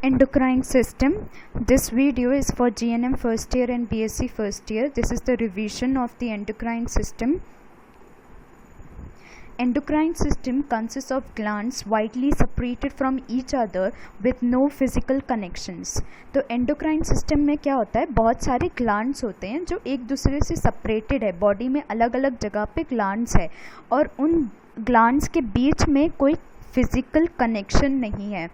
Endocrine system. This video is for GNM first year and BSc first year. This is the revision of the endocrine system. Endocrine system consists of glands widely separated from each other with no physical connections. तो endocrine system में क्या होता है, बहुत सारे glands होते हैं जो एक दूसरे से separated है, बॉडी में अलग अलग जगह पे glands है और उन glands के बीच में कोई physical connection नहीं है.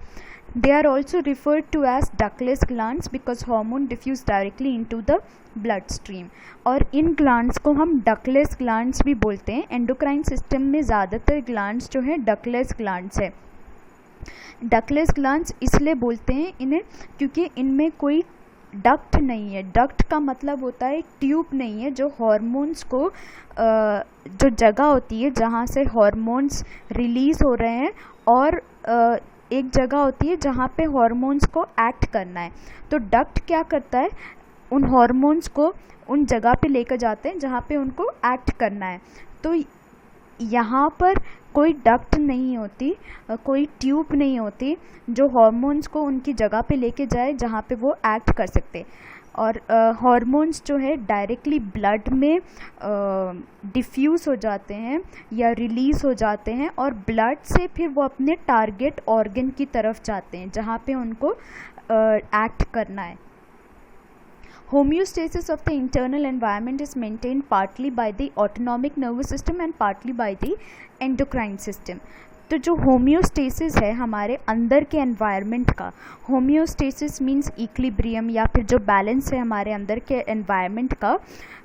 They are also referred to as ductless glands because hormone diffuse directly into the bloodstream. और इन glands को हम ductless glands भी बोलते हैं. Endocrine system में ज़्यादातर glands जो है ductless glands है. Ductless glands इसलिए बोलते हैं इन्हें क्योंकि इनमें कोई डक्ट नहीं है. डक्ट का मतलब होता है ट्यूब नहीं है जो हॉर्मोन्स को जो जगह होती है जहाँ से हॉर्मोन्स रिलीज़ हो रहे हैं और एक जगह होती है जहाँ पे हॉर्मोन्स को एक्ट करना है. तो डक्ट क्या करता है, उन हॉर्मोन्स को उन जगह पे लेकर जाते हैं जहाँ पे उनको एक्ट करना है. तो यहाँ पर कोई डक्ट नहीं होती, कोई ट्यूब नहीं होती जो हॉर्मोन्स को उनकी जगह पे लेके जाए जहाँ पे वो एक्ट कर सकते. और हॉर्मोन्स जो है डायरेक्टली ब्लड में डिफ्यूज़ हो जाते हैं या रिलीज़ हो जाते हैं और ब्लड से फिर वो अपने टारगेट ऑर्गन की तरफ जाते हैं जहाँ पे उनको एक्ट करना है. Homeostasis of the internal environment is maintained partly by the autonomic nervous system and partly by the endocrine system. तो जो होम्योस्टेसिस है हमारे अंदर के एनवायरनमेंट का, होम्योस्टेसिस मीन्स इक्विलिब्रियम या फिर जो बैलेंस है हमारे अंदर के एनवायरनमेंट का.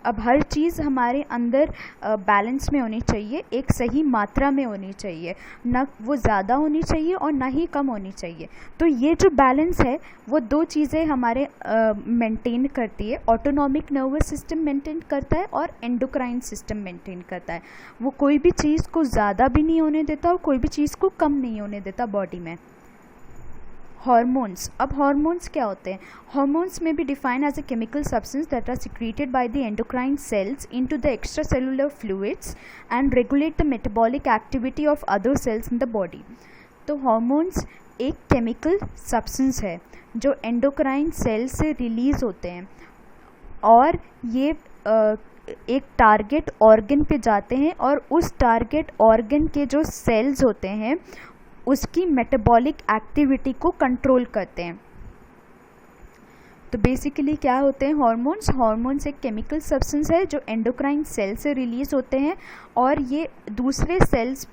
अब हर चीज़ हमारे अंदर बैलेंस में होनी चाहिए, एक सही मात्रा में होनी चाहिए, ना वो ज़्यादा होनी चाहिए और ना ही कम होनी चाहिए. तो ये जो बैलेंस है वो दो चीज़ें हमारे मेंटेन करती है. ऑटोनॉमिक नर्वस सिस्टम मेंटेन करता है और एंडोक्राइन सिस्टम मेंटेन करता है. वो कोई भी चीज़ को ज़्यादा भी नहीं होने देता और कोई भी चीज़ को कम नहीं होने देता बॉडी में. हॉर्मोन्स. अब हॉर्मोन्स क्या होते हैं? हॉर्मोन्स में भी define as a chemical substance that are secreted by the endocrine cells into the extra cellular fluids and regulate the metabolic activity of other cells in the body. तो hormones एक chemical substance है जो endocrine cell से release होते हैं और ये एक टारगेट ऑर्गन पे जाते हैं और उस टारगेट ऑर्गन के जो सेल्स होते हैं उसकी मेटाबॉलिक एक्टिविटी को कंट्रोल करते हैं. तो बेसिकली क्या होते हैं हॉर्मोन्स? हॉर्मोन्स एक केमिकल सब्सटेंस है जो एंडोक्राइन सेल से रिलीज़ होते हैं और ये दूसरे सेल्स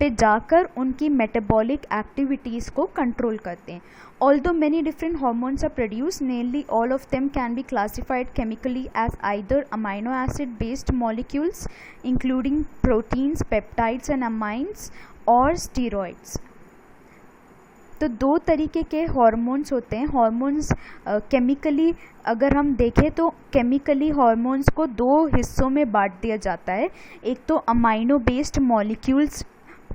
पे जाकर उनकी मेटाबॉलिक एक्टिविटीज़ को कंट्रोल करते हैं. Although many different hormones are produced, nearly all of them can be classified chemically as either amino acid based molecules including proteins, peptides and amines और steroids. तो दो तरीके के हॉर्मोन्स होते हैं. हॉर्मोन्स केमिकली अगर हम देखें तो केमिकली हॉर्मोन्स को दो हिस्सों में बांट दिया जाता है. एक तो अमाइनो बेस्ड मॉलिक्यूल्स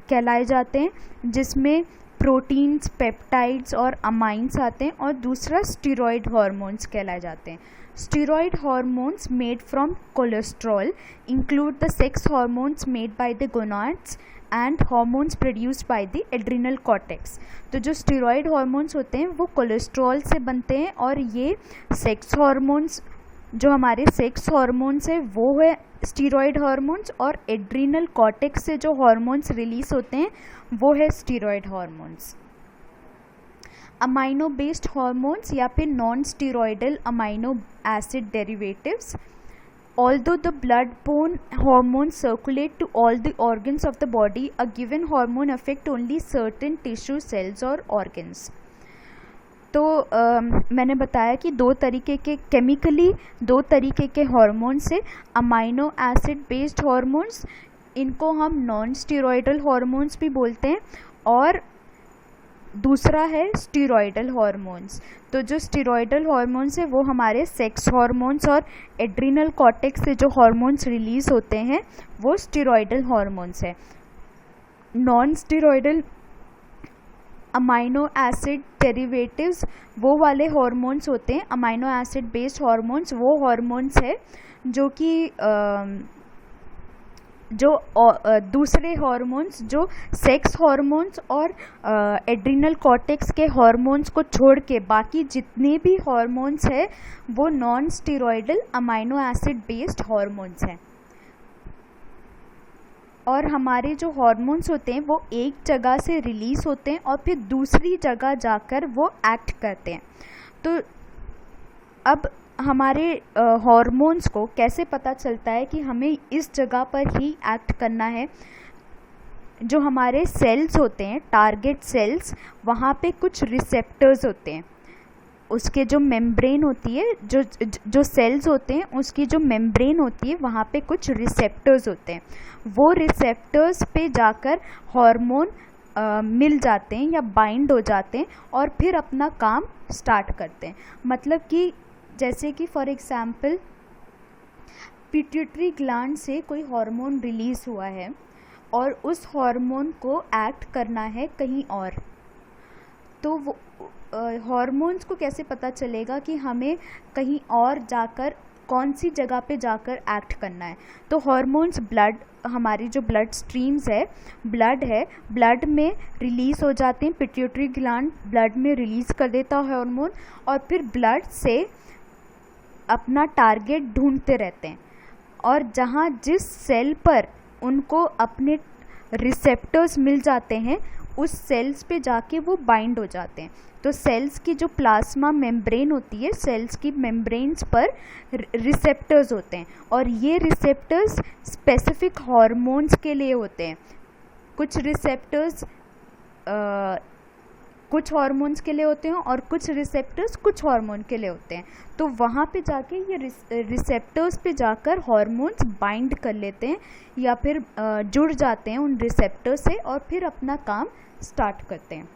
कहलाए जाते हैं जिसमें प्रोटीन्स, पेप्टाइड्स और अमाइंस आते हैं और दूसरा स्टीरॉयड हार्मोन्स कहलाए जाते हैं. Steroid hormones made from cholesterol include the sex hormones made by the gonads and hormones produced by the adrenal cortex. तो जो स्टीरॉयड हार्मोन्स होते हैं वो कोलेस्ट्रॉल से बनते हैं और ये सेक्स हार्मोन्स जो हमारे सेक्स हार्मोन्स है वो है स्टीरॉयड हार्मोन्स और एड्रिनल कॉर्टेक्स से जो हार्मोन्स रिलीज होते हैं वो है steroid hormones. Amino based hormones या फिर non steroidal amino acid derivatives. Although the blood-borne hormones circulate to all the organs of the body, a given hormone affect only certain tissue cells or organs. तो मैंने बताया कि दो तरीके के chemically दो तरीके के हॉर्मोन्स से अमाइनो एसिड बेस्ड हॉर्मोन्स, इनको हम नॉन स्टीरॉयडल हॉर्मोन्स भी बोलते हैं और दूसरा है स्टीरॉयडल हॉर्मोन्स. तो जो स्टीरॉयडल हॉर्मोन्स है वो हमारे सेक्स हॉर्मोन्स और एड्रिनल कॉर्टेक्स से जो हॉर्मोन्स रिलीज होते हैं वो स्टीरॉयडल हॉर्मोन्स है. Non steroidal amino acid derivatives वो वाले हॉर्मोन्स होते हैं. अमाइनो एसिड बेस्ड हॉर्मोन्स वो हॉर्मोन्स है जो कि दूसरे हार्मोन्स जो सेक्स हार्मोन्स और एड्रिनल कॉर्टेक्स के हार्मोन्स को छोड़ के बाकी जितने भी हार्मोन्स हैं वो non steroidal amino acid based hormones हैं। और हमारे जो हार्मोन्स होते हैं वो एक जगह से रिलीज़ होते हैं और फिर दूसरी जगह जाकर वो एक्ट करते हैं। तो अब हमारे हार्मोन्स को कैसे पता चलता है कि हमें इस जगह पर ही एक्ट करना है? जो हमारे सेल्स होते हैं, टारगेट सेल्स, वहाँ पे कुछ रिसेप्टर्स होते हैं। उसके जो मेम्ब्रेन होती है, जो सेल्स होते हैं उसकी जो मेम्ब्रेन होती है वहाँ पे कुछ रिसेप्टर्स होते हैं। वो रिसेप्टर्स पे जाकर हार्मोन मिल जाते हैं या बाइंड हो जाते हैं और फिर अपना काम स्टार्ट करते हैं। मतलब कि जैसे कि फॉर एग्जांपल पिट्यूटरी ग्लैंड से कोई हार्मोन रिलीज़ हुआ है और उस हार्मोन को एक्ट करना है कहीं और, तो वो हार्मोन्स को कैसे पता चलेगा कि हमें कहीं और जाकर कौन सी जगह पे जाकर एक्ट करना है? तो हार्मोन्स ब्लड, हमारी जो ब्लड स्ट्रीम्स है, ब्लड में रिलीज़ हो जाते हैं। पिट्यूटरी ग्लैंड ब्लड में रिलीज़ कर देता है हार्मोन और फिर ब्लड से अपना टारगेट ढूंढते रहते हैं और जहाँ जिस सेल पर उनको अपने रिसेप्टर्स मिल जाते हैं उस सेल्स पे जाके वो बाइंड हो जाते हैं। तो सेल्स की जो प्लाज्मा मेम्ब्रेन होती है, सेल्स की मेम्ब्रेन्स पर रिसेप्टर्स होते हैं और ये रिसेप्टर्स स्पेसिफिक हार्मोन्स के लिए होते हैं। कुछ रिसेप्टर्स कुछ हार्मोन्स के लिए होते हैं और कुछ रिसेप्टर्स कुछ हार्मोन के लिए होते हैं। तो वहाँ पे जाके ये रिसेप्टर्स पे जाकर हार्मोन्स बाइंड कर लेते हैं या फिर जुड़ जाते हैं उन रिसेप्टर से और फिर अपना काम स्टार्ट करते हैं।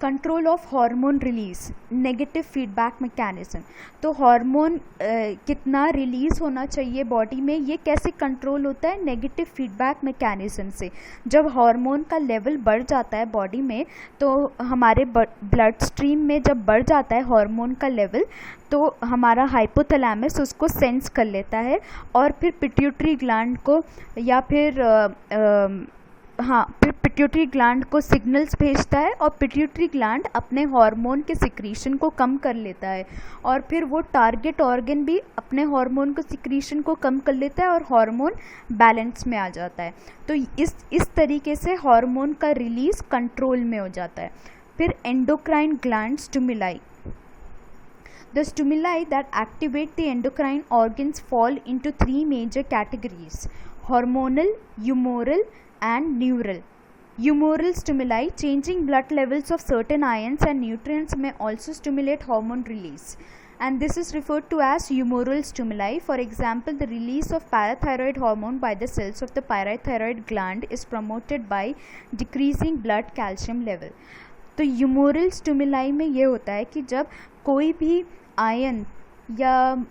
Control of hormone release, negative feedback mechanism. तो हार्मोन कितना रिलीज़ होना चाहिए बॉडी में, ये कैसे कंट्रोल होता है? नेगेटिव फीडबैक मैकेनिज्म से। जब हार्मोन का लेवल बढ़ जाता है बॉडी में, तो हमारे ब्लड स्ट्रीम में जब बढ़ जाता है हार्मोन का लेवल, तो हमारा हाइपोथैलेमस उसको सेंस कर लेता है और फिर पिट्यूटरी ग्लैंड को या फिर फिर पिट्यूटरी ग्लैंड को सिग्नल्स भेजता है और पिट्यूटरी ग्लैंड अपने हार्मोन के सिक्रीशन को कम कर लेता है और फिर वो टारगेट ऑर्गन भी अपने हार्मोन को सिक्रीशन को कम कर लेता है और हार्मोन बैलेंस में आ जाता है। तो इस तरीके से हार्मोन का रिलीज कंट्रोल में हो जाता है। फिर endocrine gland stimuli. The stimuli that activate the endocrine organs fall into three major categories: hormonal, humoral, and neural. Humoral stimuli, changing blood levels of certain ions and nutrients, may also stimulate hormone release, and this is referred to as humoral stimuli. For example, the release of parathyroid hormone by the cells of the parathyroid gland is promoted by decreasing blood calcium level. तो humoral stimuli में ये होता है कि जब कोई भी ion या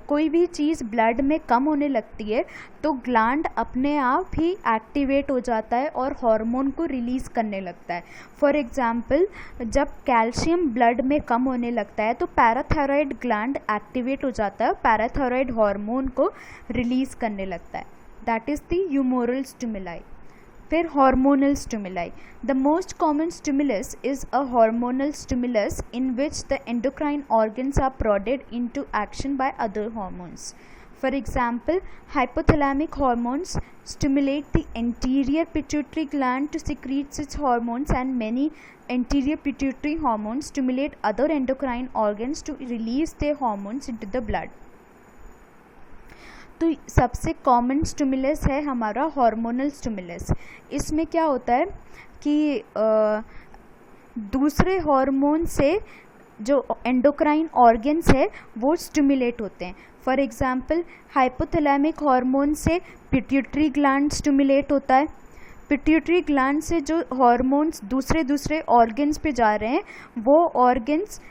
कोई भी चीज़ ब्लड में कम होने लगती है तो ग्लैंड अपने आप ही एक्टिवेट हो जाता है और हार्मोन को रिलीज़ करने लगता है। फॉर एग्जांपल, जब कैल्शियम ब्लड में कम होने लगता है तो पैराथायरॉयड ग्लैंड एक्टिवेट हो जाता है, पैराथायरॉयड हार्मोन को रिलीज़ करने लगता है। That is the humoral stimuli. फिर hormonal stimuli. The most common stimulus is a hormonal stimulus in which the endocrine organs are prodded into action by other hormones. For example, hypothalamic hormones stimulate the anterior pituitary gland to secrete its hormones, and many anterior pituitary hormones stimulate other endocrine organs to release their hormones into the blood. तो सबसे common stimulus है हमारा hormonal stimulus. इसमें क्या होता है कि दूसरे हार्मोन से जो एंडोक्राइन ऑर्गन्स है वो स्टिमुलेट होते हैं। फॉर एग्जांपल, हाइपोथैलेमिक हार्मोन से पिट्यूटरी ग्लैंड स्टिमुलेट होता है। पिट्यूटरी ग्लैंड से जो हार्मोन्स दूसरे ऑर्गन्स पे जा रहे हैं वो ऑर्गन्स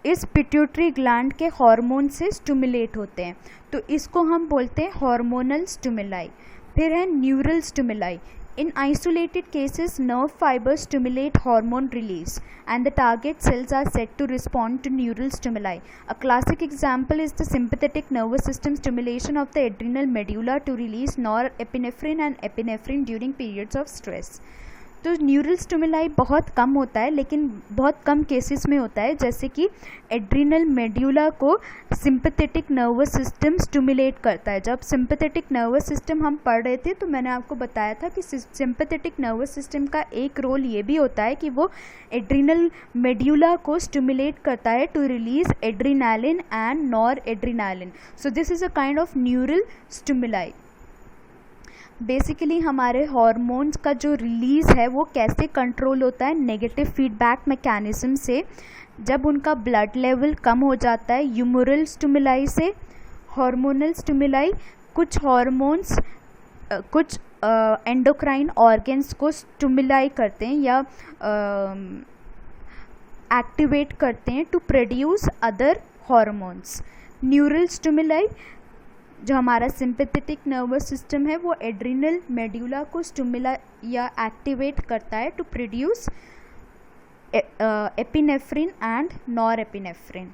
इस पिट्यूटरी ग्लैंड के हार्मोन से स्टिमुलेट होते हैं, तो इसको हम बोलते हैं हार्मोनल स्टिमुलाई। फिर है neural stimuli. In isolated cases, nerve fibers stimulate hormone release, and the target cells are said to respond to neural stimuli. A classic example is the sympathetic nervous system stimulation of the adrenal medulla to release norepinephrine and epinephrine during periods of stress. तो neural stimuli बहुत कम होता है, लेकिन बहुत कम cases में होता है, जैसे कि एड्रिनल मेड्यूला को सिंपैथेटिक नर्वस सिस्टम स्टिमुलेट करता है. जब सिंपैथेटिक नर्वस सिस्टम हम पढ़ रहे थे तो मैंने आपको बताया था कि सिंपैथेटिक नर्वस सिस्टम का एक रोल ये भी होता है कि वो एड्रिनल मेड्यूला को स्टिमुलेट करता है to release adrenaline and noradrenaline. So this is a kind of neural stimuli. Basically हमारे हॉर्मोन्स का जो रिलीज़ है वो कैसे कंट्रोल होता है, नेगेटिव फीडबैक मैकेनिज्म से. जब उनका ब्लड लेवल कम हो जाता है, ह्यूमरल स्टिमुलाई से, हार्मोनल स्टिमुलाई, कुछ हॉर्मोन्स कुछ एंडोक्राइन ऑर्गन्स को स्टिमुलाई करते हैं या एक्टिवेट करते हैं to produce other hormones. Neural stimuli, जो हमारा सिंपैथेटिक नर्वस सिस्टम है वो एड्रिनल मेड्यूला को स्टिमुला या एक्टिवेट करता है to produce epinephrine and norepinephrine.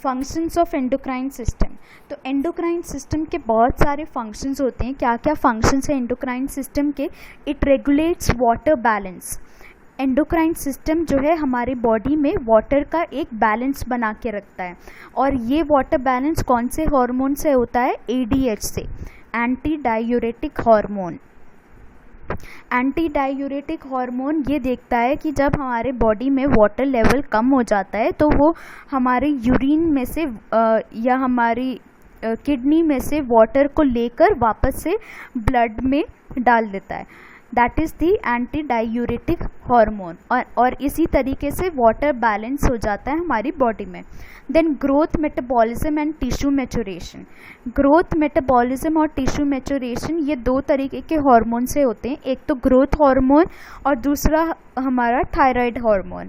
Functions of endocrine system. तो एंडोक्राइन सिस्टम के बहुत सारे फंक्शंस होते हैं. क्या क्या फंक्शंस हैं एंडोक्राइन सिस्टम के? It regulates water balance. Endocrine system जो है हमारी बॉडी में वाटर का एक बैलेंस बना के रखता है, और ये वाटर बैलेंस कौन से हार्मोन से होता है? ADH से, anti diuretic hormone. Anti diuretic hormone ये देखता है कि जब हमारे बॉडी में वाटर लेवल कम हो जाता है तो वो हमारे यूरिन में से या हमारी किडनी में से वाटर को लेकर वापस से ब्लड में डाल देता है. That is the anti diuretic hormone. और इसी तरीके से वाटर बैलेंस हो जाता है हमारी बॉडी में. Then growth, metabolism and tissue maturation. Growth, metabolism और टिश्यू मैच्योरेशन ये दो तरीके के हार्मोन से होते हैं. एक तो ग्रोथ हार्मोन और दूसरा हमारा thyroid hormone.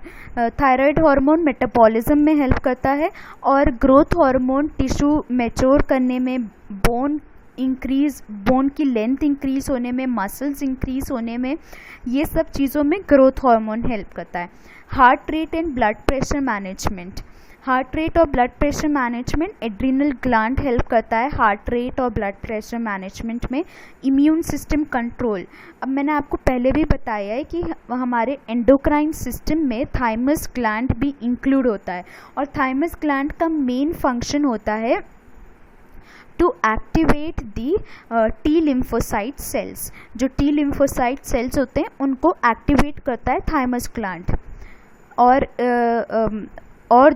Thyroid hormone metabolism में हेल्प करता है और ग्रोथ हार्मोन टिश्यू मैच्योर करने में, बोन की लेंथ इंक्रीज होने में, मसल्स इंक्रीज होने में, ये सब चीज़ों में ग्रोथ हार्मोन हेल्प करता है. Heart rate and blood pressure management. Heart rate और blood pressure management, adrenal gland help करता है हार्ट रेट और ब्लड प्रेशर मैनेजमेंट में. Immune system control. अब मैंने आपको पहले भी बताया है कि हमारे एंडोक्राइन सिस्टम में थाइमस ग्लैंड भी इंक्लूड होता है, और थाइमस ग्लैंड का मेन फंक्शन होता है to activate the T lymphocyte cells. जो टी लिम्फोसाइट सेल्स होते हैं उनको एक्टिवेट करता है थाइमस ग्लैंड. और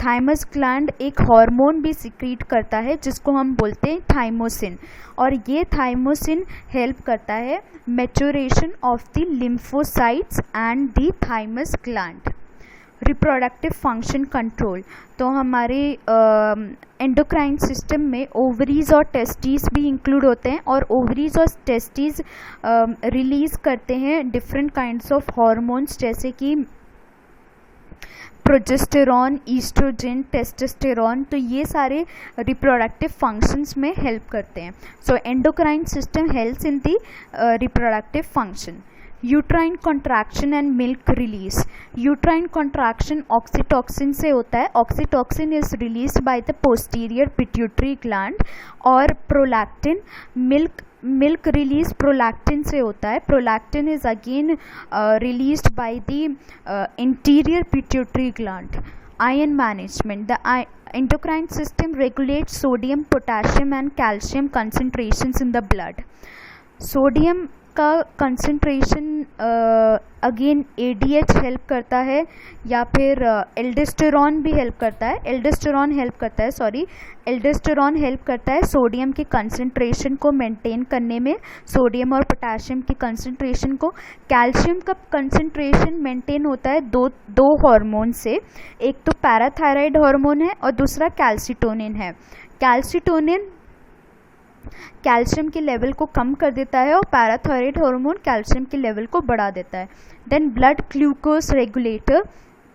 थाइमस ग्लैंड एक हार्मोन भी सिक्रीट करता है जिसको हम बोलते हैं थाइमोसिन, और ये थाइमोसिन हेल्प करता है maturation of the lymphocytes and the thymus gland. Reproductive function control. तो हमारे एंडोक्राइन सिस्टम में ओवरीज और टेस्टिस भी इंक्लूड होते हैं, और ओवरीज और टेस्टिस रिलीज़ करते हैं डिफरेंट काइंड्स ऑफ हार्मोन्स, जैसे कि प्रोजेस्टेरॉन, ईस्ट्रोजन, टेस्टोस्टेरॉन. तो ये सारे रिप्रोडक्टिव फंक्शंस में हेल्प करते हैं. सो endocrine system helps in the reproductive function. Uterine contraction and milk release. Uterine contraction oxytocin से होता है. Oxytocin is released by the posterior pituitary gland. और प्रोलैक्टिन, मिल्क रिलीज प्रोलैक्टिन से होता है. Prolactin is again released by the interior pituitary gland. Ion management. The endocrine system regulates sodium, potassium and calcium concentrations in the blood. Sodium का concentration again ADH help करता है, या फिर aldosterone भी help करता है. एल्डोस्टेरॉन हेल्प करता है सोडियम के कंसंट्रेशन को मेंटेन करने में, सोडियम और पोटेशियम की कंसंट्रेशन को. कैल्शियम का कंसंट्रेशन मेंटेन होता है दो हार्मोन से. एक तो पैराथायराइड हार्मोन है और दूसरा कैल्सिटोनिन है. कैल्सिटोनिन कैल्शियम के लेवल को कम कर देता है और पैराथायराइड हार्मोन कैल्शियम के लेवल को बढ़ा देता है. Then blood glucose regulator.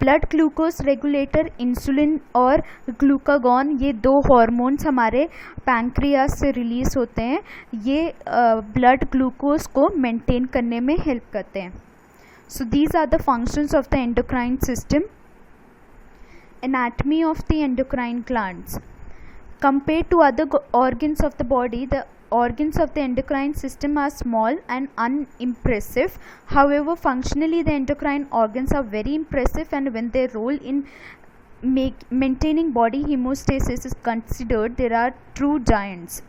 Blood glucose regulator insulin और ग्लूकागॉन, ये दो हार्मोन्स हमारे पैंक्रियास से रिलीज होते हैं। ये ब्लड ग्लूकोज को मेंटेन करने में हेल्प करते हैं। So these are the functions of the endocrine system. Anatomy of the endocrine glands. Compared to other organs of the body, the organs of the endocrine system are small and unimpressive. However, functionally the endocrine organs are very impressive, and when their role in maintaining body homeostasis is considered, there are true giants.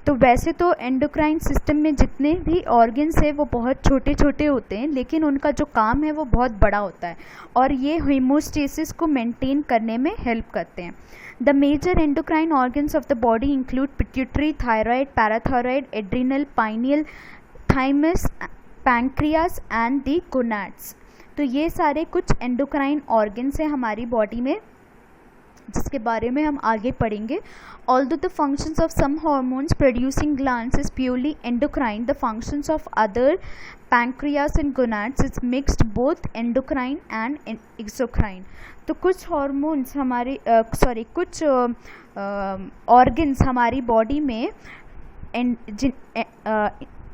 तो वैसे तो endocrine system में जितने भी organs हैं वो बहुत छोटे छोटे होते हैं, लेकिन उनका जो काम है वो बहुत बड़ा होता है और ये होमोस्टेसिस को मेंटेन करने में हेल्प करते हैं। The major endocrine organs of the body include pituitary, thyroid, parathyroid, adrenal, pineal, thymus, pancreas and the gonads. तो ये सारे कुछ एंडोक्राइन ऑर्गन्स हैं हमारी बॉडी में, जिसके बारे में हम आगे पढ़ेंगे। Although the functions of some hormones producing glands is purely endocrine, the functions of other pancreas and gonads is mixed, both endocrine and exocrine. तो कुछ हॉर्मोन्स हमारे कुछ ऑर्गन्स हमारी बॉडी में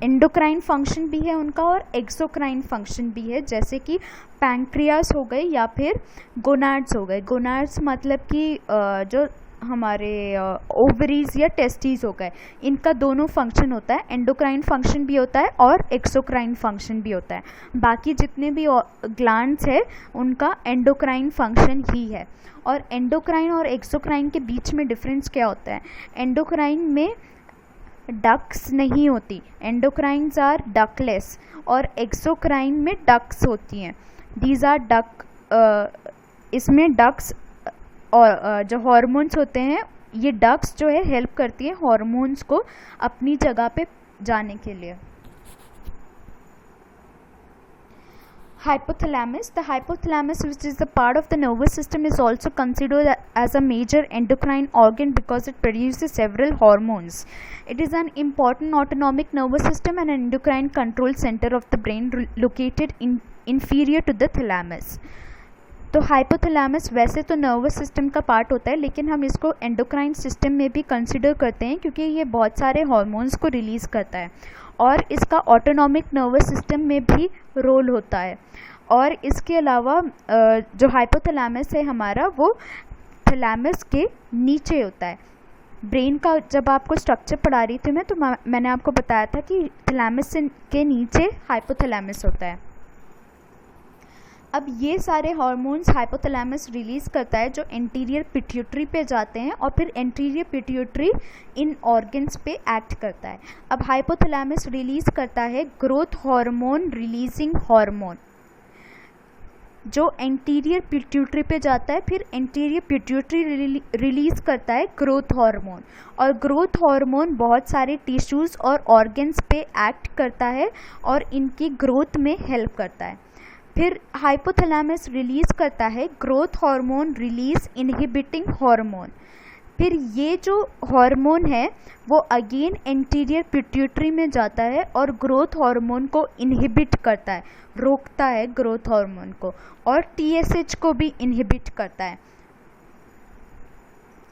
एंडोक्राइन फंक्शन भी है उनका और एक्सोक्राइन फंक्शन भी है, जैसे कि पैंक्रियास हो गए या फिर गोनाड्स हो गए। गोनाड्स मतलब कि जो हमारे ओवरीज या टेस्टिस हो गए, इनका दोनों फंक्शन होता है, एंडोक्राइन फंक्शन भी होता है और एक्सोक्राइन फंक्शन भी होता है। बाकी जितने भी ग्लैंड्स है उनका एंडोक्राइन फंक्शन ही है। और एंडोक्राइन और एक्सोक्राइन के बीच में डिफरेंस क्या होता है? एंडोक्राइन में डक्स नहीं होती, एंडोक्राइन्स आर डकलेस, और एक्सोक्राइन में डक्स होती हैं। दीज आर डक, इसमें डक्स और जो हार्मोन्स होते हैं, ये डक्स जो है हेल्प करती है हार्मोन्स को अपनी जगह पे जाने के लिए। Hypothalamus. The hypothalamus, which is the part of the nervous system, is also considered as a major endocrine organ because it produces several hormones. It is an important autonomic nervous system and an endocrine control center of the brain located inferior to the thalamus. तो hypothalamus वैसे तो nervous system का part होता है, लेकिन हम इसको endocrine system में भी कंसिडर करते हैं क्योंकि ये बहुत सारे हार्मोन्स को रिलीज़ करता है और इसका ऑटोनॉमिक नर्वस सिस्टम में भी रोल होता है। और इसके अलावा जो हाइपोथैलेमस है हमारा, वो थैलेमस के नीचे होता है। ब्रेन का जब आपको स्ट्रक्चर पढ़ा रही थी मैं, तो मैंने आपको बताया था कि थैलेमस के नीचे हाइपोथैलेमस होता है। अब ये सारे हार्मोन्स हाइपोथैलेमस रिलीज़ करता है जो एंटीरियर पिट्यूटरी पे जाते हैं और फिर एंटीरियर पिट्यूटरी इन ऑर्गन्स पे एक्ट करता है। अब हाइपोथैलेमस रिलीज़ करता है ग्रोथ हार्मोन रिलीजिंग हार्मोन, जो एंटीरियर पिट्यूटरी पे जाता है, फिर एंटीरियर पिट्यूटरी रिलीज़ करता है ग्रोथ हार्मोन, और ग्रोथ हार्मोन बहुत सारे टिश्यूज़ और ऑर्गन्स पे एक्ट करता है और इनकी ग्रोथ में हेल्प करता है। फिर हाइपोथैलेमस रिलीज़ करता है growth hormone release inhibiting hormone. फिर ये जो हार्मोन है वो अगेन एंटीरियर पिट्यूटरी में जाता है और ग्रोथ हार्मोन को इनहिबिट करता है, रोकता है ग्रोथ हार्मोन को, और TSH को भी इनहिबिट करता है।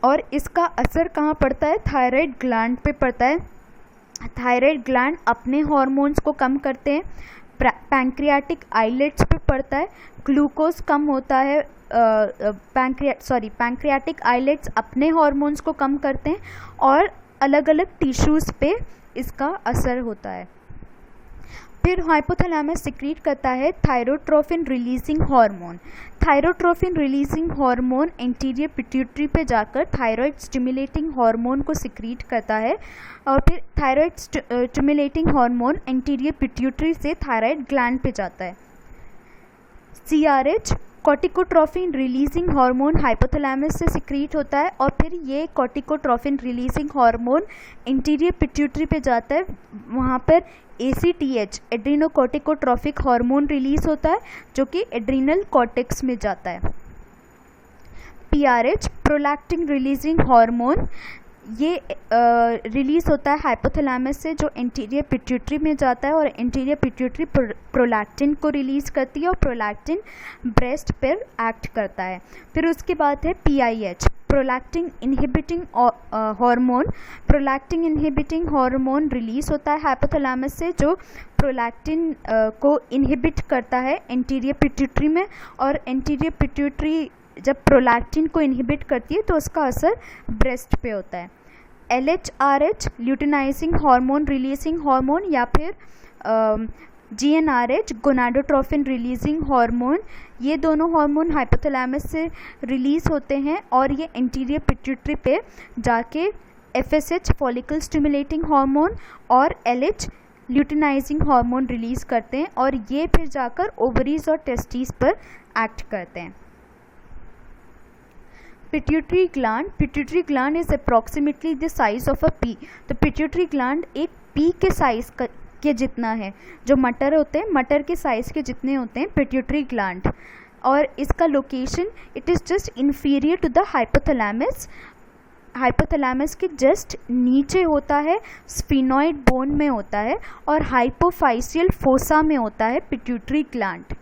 और इसका असर कहाँ पड़ता है? थायराइड ग्लैंड पे पड़ता है। थायराइड ग्लैंड अपने हार्मोन्स को कम करते हैं। पैंक्रियाटिक आइलेट्स पे पड़ता है, ग्लूकोज कम होता है। पैंक्रियाटिक आइलेट्स अपने हार्मोन्स को कम करते हैं और अलग अलग टिश्यूज़ पे इसका असर होता है। फिर हाइपोथैलेमस सिक्रीट करता है thyrotrophin releasing hormone. Thyrotrophin releasing hormone anterior pituitary पे जाकर थायराइड स्टिमुलेटिंग हार्मोन को सिक्रीट करता है, और फिर thyroid stimulating hormone anterior pituitary से थायराइड ग्लैंड पे जाता है। CRH कॉर्टिकोट्रोफिन रिलीजिंग हार्मोन हाइपोथैलेमस से सिक्रीट होता है, और फिर ये कॉर्टिकोट्रोफिन रिलीजिंग हार्मोन इंटीरियर पिट्यूटरी पे जाता है। वहाँ पर ACTH एड्रीनोकॉर्टिकोट्रोफिक हार्मोन रिलीज होता है जो कि एड्रीनल कॉर्टेक्स में जाता है। PRH प्रोलैक्टिन रिलीजिंग हार्मोन ये रिलीज़ होता है हाइपोथैलेमस से, जो एंटीरियर पिट्यूटरी में जाता है और एंटीरियर पिट्यूटरी प्रोलैक्टिन को रिलीज़ करती है और प्रोलैक्टिन ब्रेस्ट पर एक्ट करता है। फिर उसके बाद है PIH, prolactin inhibiting hormone. Prolactin inhibiting hormone release होता है हाइपोथैलेमस से, जो प्रोलैक्टिन को इनहिबिट करता है एंटीरियर पिट्यूटरी में, और एंटीरियर पिट्यूटरी जब प्रोलैक्टिन को इनहिबिट करती है तो उसका असर ब्रेस्ट पे होता है। LHRH luteinizing hormone releasing hormone, या फिर GnRH गोनाडोट्रोफिन रिलीजिंग हार्मोन, ये दोनों हार्मोन हाइपोथैलेमस से रिलीज़ होते हैं और ये एंटीरियर पिट्यूटरी पे जाके FSH फॉलिकल स्टिमुलेटिंग हार्मोन और LH ल्यूटिनाइजिंग हार्मोन रिलीज़ करते हैं, और ये फिर जाकर ओवरीज और टेस्टिस पर एक्ट करते हैं। Pituitary gland is approximately the size of a P. तो पिट्यूटरी ग्लैंड एक पी के साइज के जितना है, जो मटर होते हैं मटर के साइज के जितने होते हैं पिट्यूटरी ग्लैंड, और इसका location it is just inferior to the hypothalamus. Hypothalamus के जस्ट नीचे होता है, स्फिनॉइड बोन में होता है और हाइपोफाइसियल फोसा में होता है पिट्यूटरी ग्लैंड।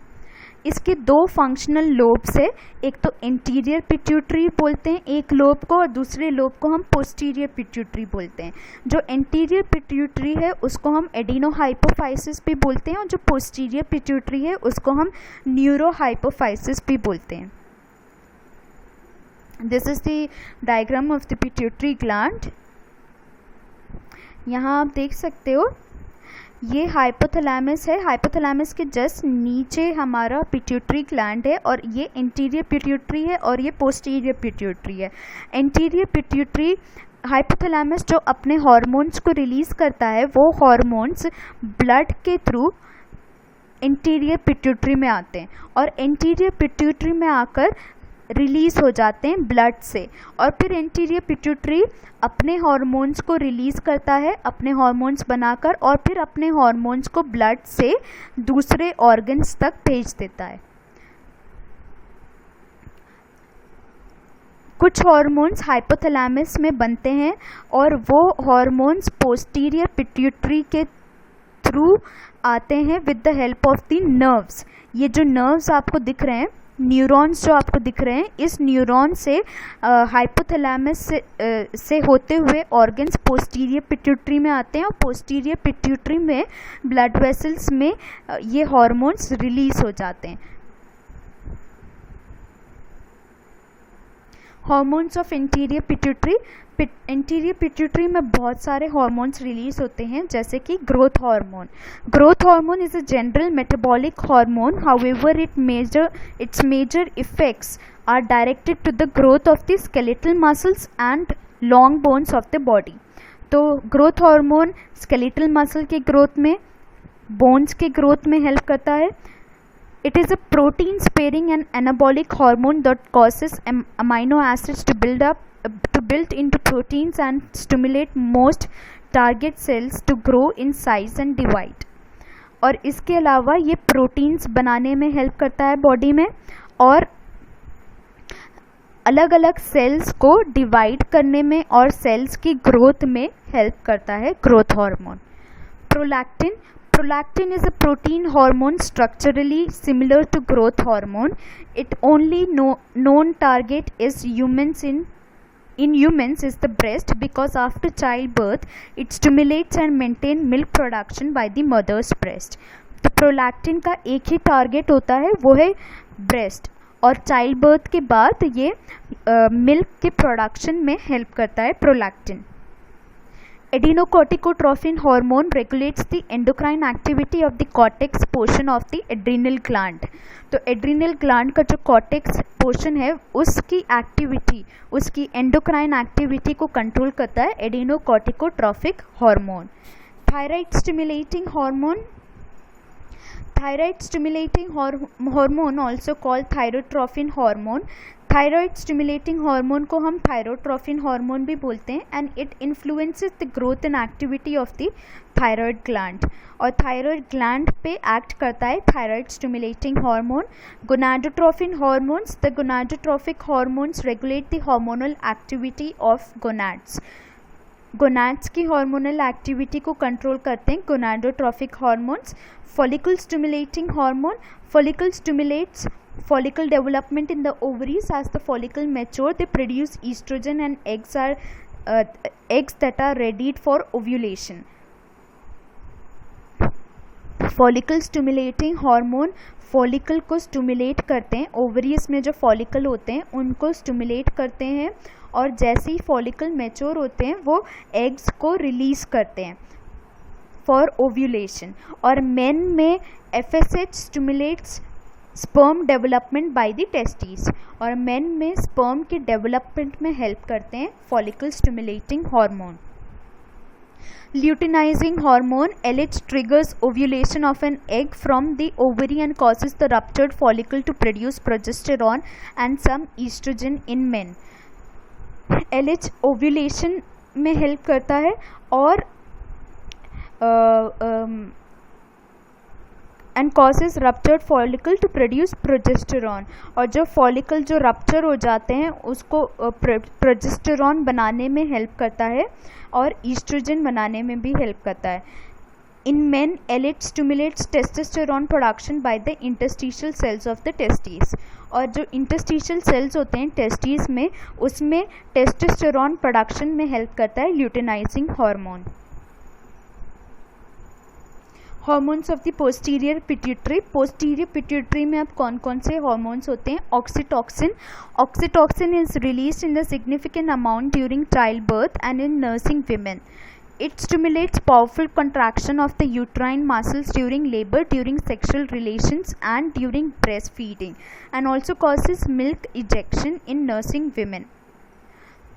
इसके दो फंक्शनल लोब्स है, एक तो एंटीरियर पिट्यूटरी बोलते हैं एक लोब को, और दूसरे लोब को हम पोस्टीरियर पिट्यूटरी बोलते हैं। जो एंटीरियर पिट्यूटरी है उसको हम एडिनोहाइपोफाइसिस भी बोलते हैं, और जो पोस्टीरियर पिट्यूटरी है उसको हम न्यूरोहाइपोफाइसिस भी बोलते हैं। This is the diagram of the pituitary gland. यहाँ आप देख सकते हो ये हाइपोथैलेमस है, हाइपोथैलेमस के जस्ट नीचे हमारा पिट्यूटरी ग्लैंड है, और ये इंटीरियर पिट्यूटरी है और ये पोस्टीरियर पिट्यूटरी है। इंटीरियर पिट्यूटरी हाइपोथैलेमस जो अपने हार्मोन्स को रिलीज़ करता है, वो हार्मोन्स ब्लड के थ्रू इंटीरियर पिट्यूटरी में आते हैं और इंटीरियर पिट्यूटरी में आकर रिलीज़ हो जाते हैं ब्लड से, और फिर एंटीरियर पिट्यूटरी अपने हार्मोन्स को रिलीज़ करता है, अपने हार्मोन्स बनाकर, और फिर अपने हार्मोन्स को ब्लड से दूसरे ऑर्गन्स तक भेज देता है। कुछ हार्मोन्स हाइपोथैलेमस में बनते हैं और वो हार्मोन्स पोस्टीरियर पिट्यूटरी के थ्रू आते हैं with the help of the nerves. ये जो नर्व्स आपको दिख रहे हैं, न्यूरॉन्स जो आपको दिख रहे हैं, इस न्यूरॉन से हाइपोथैलेमस से होते हुए ऑर्गन्स पोस्टीरियर पिट्यूटरी में आते हैं, और पोस्टीरियर पिट्यूटरी में ब्लड वेसल्स में ये हार्मोन्स रिलीज हो जाते हैं। Hormones of interior pituitary. Interior pituitary में बहुत सारे हार्मोन्स रिलीज होते हैं, जैसे कि growth hormone. Growth hormone is a general metabolic hormone, however its major effects are directed to the growth of the skeletal muscles and long bones of the body। तो growth hormone skeletal muscle के growth में, bones के growth में help करता है। It is a protein sparing and anabolic hormone that causes amino acids to build into proteins and stimulate most target cells to grow in size and divide। और इसके अलावा ये proteins बनाने में हेल्प करता है बॉडी में, और अलग अलग सेल्स को डिवाइड करने में और सेल्स की ग्रोथ में हेल्प करता है growth hormone. Prolactin. Prolactin is a protein hormone structurally similar to growth hormone. Its only known target is in humans is the breast, because after childbirth it stimulates and maintains milk production by the mother's breast। तो prolactin का एक ही target होता है, वो है breast, और child birth के बाद ये मिल्क के प्रोडक्शन में हेल्प करता है prolactin. Adenocorticotrophine hormone regulates the endocrine activity of the cortex portion of the adrenal gland। तो एड्रीनल ग्लैंड का जो कॉर्टेक्स पोर्शन है उसकी एक्टिविटी, उसकी एंडोक्राइन एक्टिविटी को कंट्रोल करता है adrenocorticotrophic hormone. Thyroid stimulating hormone. Thyroid stimulating hormone also called thyrotrophin hormone। Thyroid stimulating hormone को हम थायरोट्रोफिन हार्मोन भी बोलते हैं, and it influences the growth and activity of the thyroid gland, और thyroid gland पे act करता है thyroid stimulating hormone. Gonadotrophin hormones. The gonadotrophic hormones regulate the hormonal activity of gonads. Gonads की hormonal activity को control करते हैं gonadotrophic hormones. Follicle stimulating hormone. Follicle stimulates follicle development in the ovaries. As the follicle mature, they produce estrogen and eggs that are ready for ovulation. Follicle stimulating hormone follicle को stimulate करते हैं. Ovaries में जो follicle होते हैं उनको stimulate करते हैं, और जैसे ही फॉलिकल मैच्योर होते हैं वो एग्स को रिलीज करते हैं फॉर ओव्यूलेशन. और मेन में FSH stimulates sperm development by the testis, और मेन में स्पर्म के डेवलपमेंट में हेल्प करते हैं follicle stimulating hormone. Luteinizing hormone LH triggers ovulation of an egg from the ovary and causes the ruptured follicle to produce progesterone and some estrogen in men. LH ovulation में help करता है और and causes ruptured follicle to produce progesterone. और जो follicle जो rupture हो जाते हैं उसको प्रोजेस्टेरॉन बनाने में हेल्प करता है और ईस्ट्रोजन बनाने में भी हेल्प करता है. In men, LH stimulates testosterone production by the interstitial cells of the testes. और जो interstitial cells होते हैं testes में, उसमें testosterone production में हेल्प करता है luteinizing hormone. Hormones of the posterior pituitary. Posterior pituitary में अब कौन कौन से हॉर्मोन्स होते हैं? Oxytocin. Oxytocin is released in the significant amount during child birth and in nursing women. It stimulates powerful contraction of the uterine muscles during labor, during sexual relations and during breastfeeding, and also causes milk ejection in nursing women.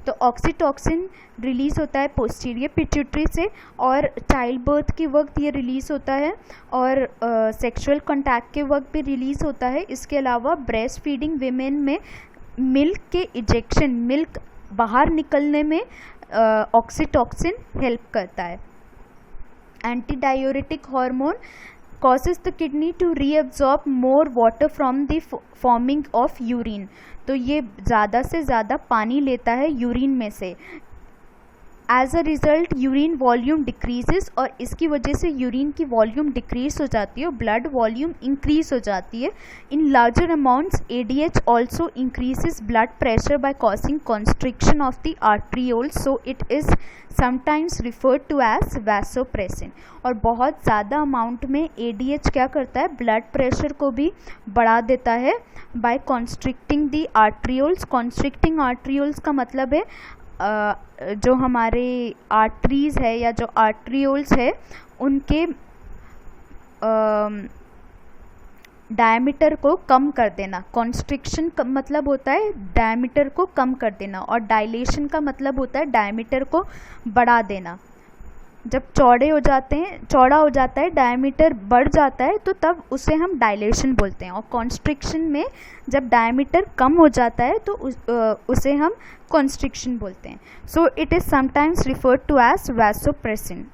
तो oxytocin release होता है posterior pituitary से और child birth के वक्त ये release होता है और सेक्सुअल कॉन्टैक्ट के वक्त भी रिलीज़ होता है. इसके अलावा ब्रेस्ट फीडिंग विमेन में मिल्क के इजेक्शन, मिल्क बाहर निकलने में ऑक्सीटॉक्सिन हेल्प करता है. एंटीडायूरेटिक hormone causes the kidney to reabsorb more water from the forming of urine. तो ये ज़्यादा से ज़्यादा पानी लेता है यूरिन में से. As a result urine volume decreases, और इसकी वजह से यूरिन की वॉल्यूम डिक्रीज हो जाती है और ब्लड वॉल्यूम इंक्रीज हो जाती है. In larger amounts ADH also increases blood pressure by causing constriction of the arterioles, so it is sometimes referred to as vasopressin. और बहुत ज़्यादा अमाउंट में ADH क्या करता है? ब्लड प्रेशर को भी बढ़ा देता है बाय कॉन्स्ट्रिक्टिंग द आर्ट्रियोल्स. कॉन्स्ट्रिक्टिंग आर्ट्रियोल्स का मतलब है जो हमारे आर्टरीज है या जो आर्ट्रियोल्स है उनके डायमीटर को कम कर देना. कॉन्स्ट्रिक्शन का मतलब होता है डायमीटर को कम कर देना और डायलेशन का मतलब होता है डायमीटर को बढ़ा देना. जब चौड़ा हो जाता है, डायमीटर बढ़ जाता है, तो तब उसे हम डायलेशन बोलते हैं. और कॉन्स्ट्रिक्शन में जब डायमीटर कम हो जाता है तो उसे हम कॉन्स्ट्रिक्शन बोलते हैं. So it is sometimes referred to as vasopressin.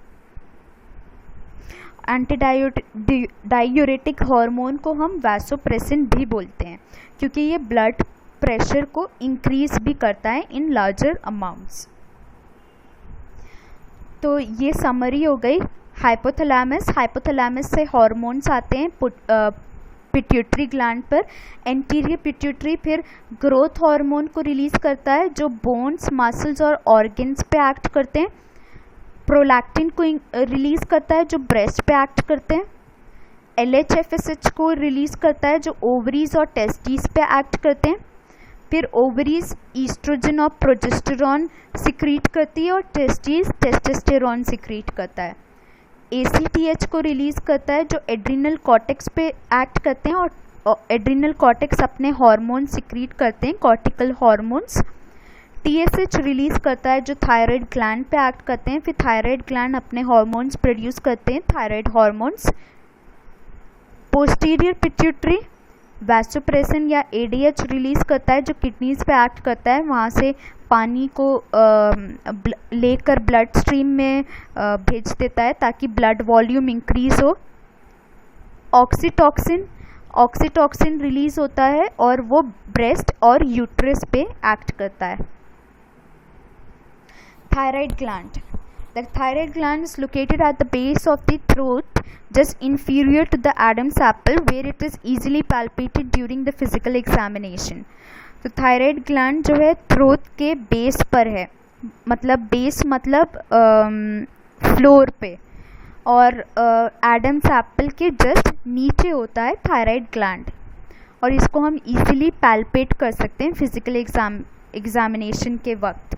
Antidiuretic hormone को हम वैसोप्रेसिन भी बोलते हैं क्योंकि ये ब्लड प्रेशर को इंक्रीज भी करता है इन लार्जर अमाउंट्स. तो ये समरी हो गई. हाइपोथैलेमस से हार्मोन्स आते हैं पिट्यूटरी ग्लैंड पर. एंटीरियर पिट्यूटरी फिर ग्रोथ हार्मोन को रिलीज़ करता है जो बोन्स, मसल्स और ऑर्गन्स पे एक्ट करते हैं. प्रोलैक्टिन को रिलीज़ करता है जो ब्रेस्ट पे एक्ट करते हैं. LH-FSH को रिलीज़ करता है जो ओवरीज और टेस्टिस पे एक्ट करते हैं. फिर ओवरीज ईस्ट्रोजन और प्रोजेस्टेरॉन सिक्रीट करती है और टेस्टिस टेस्टोस्टेरॉन सिक्रीट करता है. ACTH को रिलीज़ करता है जो एड्रिनल कॉर्टेक्स पे एक्ट करते हैं और एड्रिनल कॉर्टेक्स अपने हार्मोन सिक्रीट करते हैं, कॉर्टिकल हार्मोन्स. TSH रिलीज़ करता है जो थायराइड ग्लैंड पे एक्ट करते हैं. फिर थायराइड ग्लैंड अपने हार्मोन्स प्रोड्यूस करते हैं, thyroid hormones. Posterior pituitary vasopressin या ADH रिलीज़ करता है जो किडनीज पे एक्ट करता है, वहाँ से पानी को लेकर ब्लड स्ट्रीम में भेज देता है ताकि ब्लड वॉल्यूम इंक्रीज हो. ऑक्सीटॉक्सिन रिलीज़ होता है और वो ब्रेस्ट और यूट्रस पे एक्ट करता है. Thyroid gland The thyroid gland is located at the base of the throat, just inferior to the Adam's apple, where it is easily palpated during the physical examination. तो thyroid gland जो है throat के base पर है, मतलब base मतलब floor पे, और एडम्स एप्पल के जस्ट नीचे होता है थायराइड ग्लैंड, और इसको हम इजीली पैल्पेट कर सकते हैं फिजिकल एग्जामिनेशन के वक्त.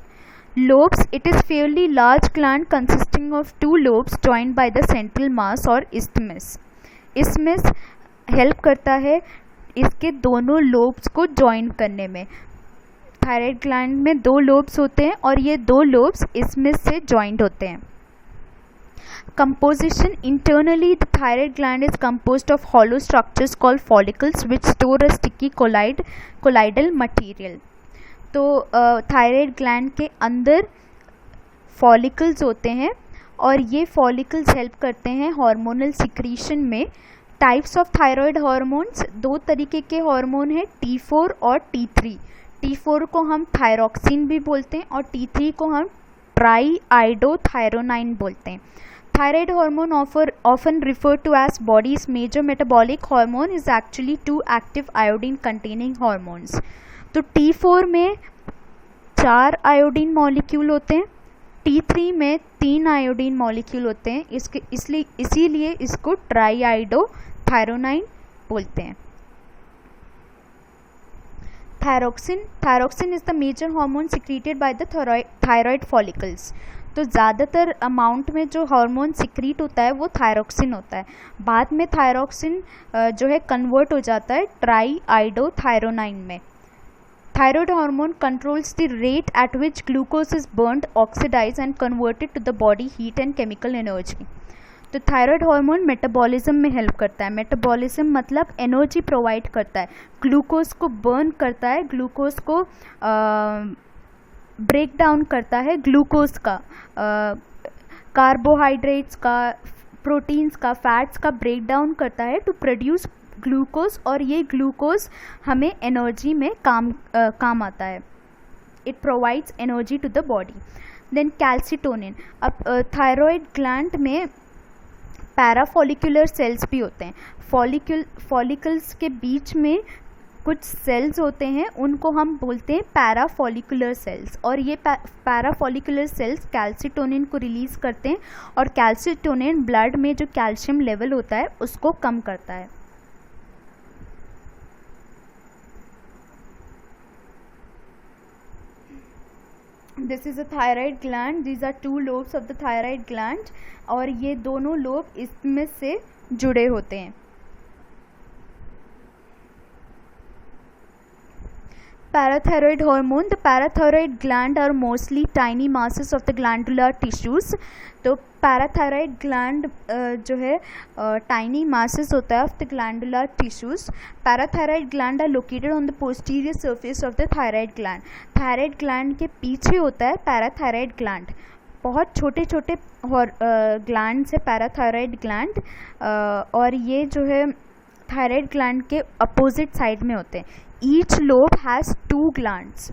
Lobes, it is fairly large gland consisting of two lobes joined by the central mass or isthmus. Isthmus help करता है इसके दोनों लोब्स को ज्वाइन करने में. थायराइड ग्लैंड में दो लोब्स होते हैं और ये दो लोब्स isthmus से ज्वाइंट होते हैं. Composition: internally the thyroid gland is composed of hollow structures called follicles which store a sticky colloidal material. तो थायराइड ग्लैंड के अंदर फॉलिकल्स होते हैं और ये फॉलिकल्स हेल्प करते हैं हार्मोनल सिक्रीशन में. टाइप्स ऑफ थायराइड हार्मोन्स, दो तरीके के हार्मोन हैं, T4 और T3. T4 को हम थायरोक्सिन भी बोलते हैं और T3 को हम ट्राईआइडोथायरोनाइन बोलते हैं. Thyroid hormone, often referred to as body's major metabolic hormone, is actually two active iodine containing hormones. तो T4 में 4 आयोडीन मॉलिक्यूल होते हैं, T3 में 3 आयोडीन मॉलिक्यूल होते हैं, इसीलिए इसको ट्राईआइडोथायरोनाइन बोलते हैं. Thyroxine is the major hormone secreted by the thyroid follicles. तो ज़्यादातर अमाउंट में जो हार्मोन सिक्रीट होता है वो थायरोक्सिन होता है. बाद में थायरोक्सिन जो है कन्वर्ट हो जाता है ट्राईआइडोथायरोनाइन में. Thyroid hormone controls the rate at which glucose is burnt, oxidized and converted to the body heat and chemical energy. तो थायराइड हार्मोन मेटाबॉलिज्म में हेल्प करता है. मेटाबॉलिज्म मतलब एनर्जी प्रोवाइड करता है, ग्लूकोज को बर्न करता है, ग्लूकोज को ब्रेक डाउन करता है, ग्लूकोज का, कार्बोहाइड्रेट्स का, प्रोटीन्स का, फैट्स का ब्रेक डाउन करता है टू प्रोड्यूस ग्लूकोज, और ये ग्लूकोज हमें एनर्जी में काम आता है. It provides energy to the body. Then calcitonin. अब थायराइड ग्लैंड में पैराफॉलिकुलर सेल्स भी होते हैं. फॉलिकल्स के बीच में कुछ सेल्स होते हैं, उनको हम बोलते हैं पैराफॉलिकुलर सेल्स, और ये पैराफॉलिकुलर सेल्स कैल्सिटोनिन को रिलीज़ करते हैं, और कैल्सिटोनिन ब्लड में जो कैल्शियम लेवल होता है उसको कम करता है. This is a thyroid gland. These are 2 lobes of the thyroid gland, और ये दोनों लोब इसमें से जुड़े होते हैं. Parathyroid hormone. The parathyroid gland are mostly tiny masses of the glandular tissues. तो पैराथायराइड ग्लैंड जो है टाइनी मासेस होता है of the glandular tissues. Parathyroid gland are located on the posterior surface of the thyroid gland. Thyroid gland के पीछे होता है parathyroid gland. बहुत छोटे छोटे ग्लैंड है पैराथायराइड ग्लैंड, और ये जो है थायराइड ग्लैंड के अपोजिट साइड में होते हैं. Each lobe has 2 glands.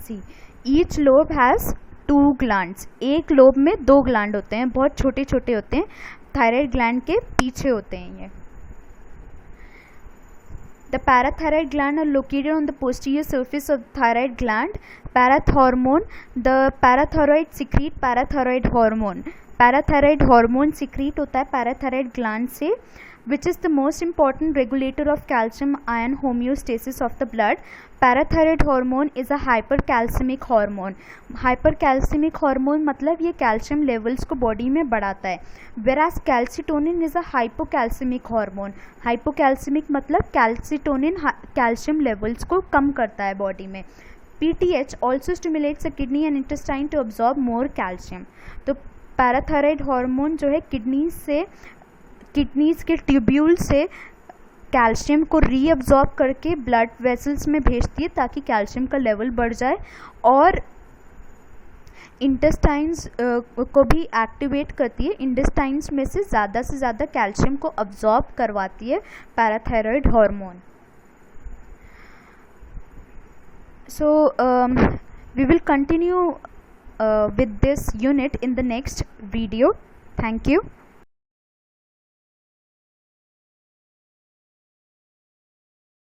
See, each lobe has 2 glands. एक लोब में 2 ग्लैंड होते हैं, बहुत छोटे छोटे होते हैं, थायराइड ग्लैंड के पीछे होते हैं ये. The parathyroid gland are located on the posterior surface of the thyroid gland. Parathormone. The parathyroid secrete parathyroid hormone. Parathyroid hormone secrete होता है parathyroid gland से, which is the most important regulator of calcium ion homeostasis of the blood. Parathyroid hormone is a hypercalcemic hormone. Hypercalcemic hormone मतलब ये calcium levels को body में बढ़ाता है. Whereas calcitonin is a hypocalcemic hormone. Hypocalcemic मतलब calcitonin calcium levels को कम करता है बॉडी में. PTH also stimulates the kidney and intestine to absorb more calcium. तो पैराथायराइड हार्मोन जो है किडनीज के ट्यूब्यूल से कैल्शियम को रीअब्जॉर्ब करके ब्लड वेसल्स में भेजती है ताकि कैल्शियम का लेवल बढ़ जाए, और इंटेस्टाइन्स को भी एक्टिवेट करती है. इंटेस्टाइन्स में से ज़्यादा कैल्शियम को अब्जॉर्ब करवाती है parathyroid hormone. So we will continue with this unit in the next video. Thank you.